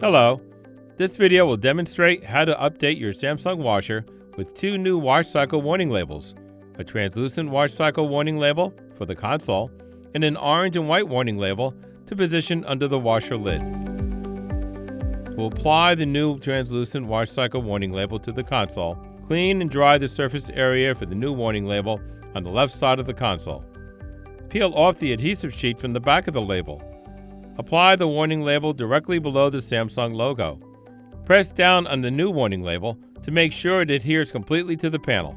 Hello. This video will demonstrate how to update your Samsung washer with two new wash cycle warning labels, a translucent wash cycle warning label for the console and an orange and white warning label to position under the washer lid. To apply the new translucent wash cycle warning label to the console, clean and dry the surface area for the new warning label on the left side of the console. Peel off the adhesive sheet from the back of the label. Apply the warning label directly below the Samsung logo. Press down on the new warning label to make sure it adheres completely to the panel.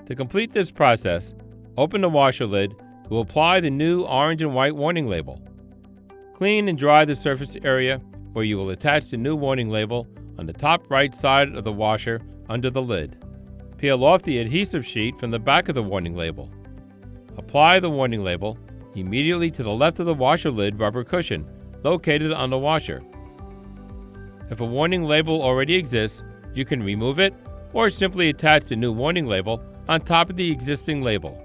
To complete this process, open the washer lid to apply the new orange and white warning label. Clean and dry the surface area where you will attach the new warning label on the top right side of the washer under the lid. Peel off the adhesive sheet from the back of the warning label. Apply the warning label immediately to the left of the washer lid rubber cushion located on the washer. If a warning label already exists, you can remove it or simply attach the new warning label on top of the existing label.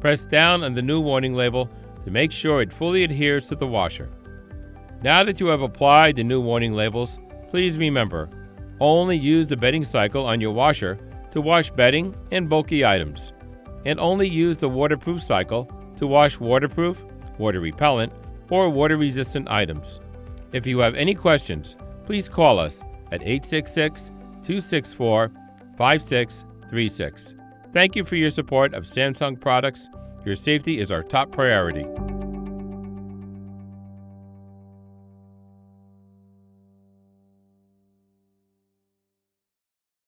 Press down on the new warning label to make sure it fully adheres to the washer. Now that you have applied the new warning labels, please remember, only use the bedding cycle on your washer to wash bedding and bulky items, and only use the waterproof cycle to wash waterproof, water repellent, or water-resistant items. If you have any questions, please call us at 866-264-5636. Thank you for your support of Samsung products. Your safety is our top priority.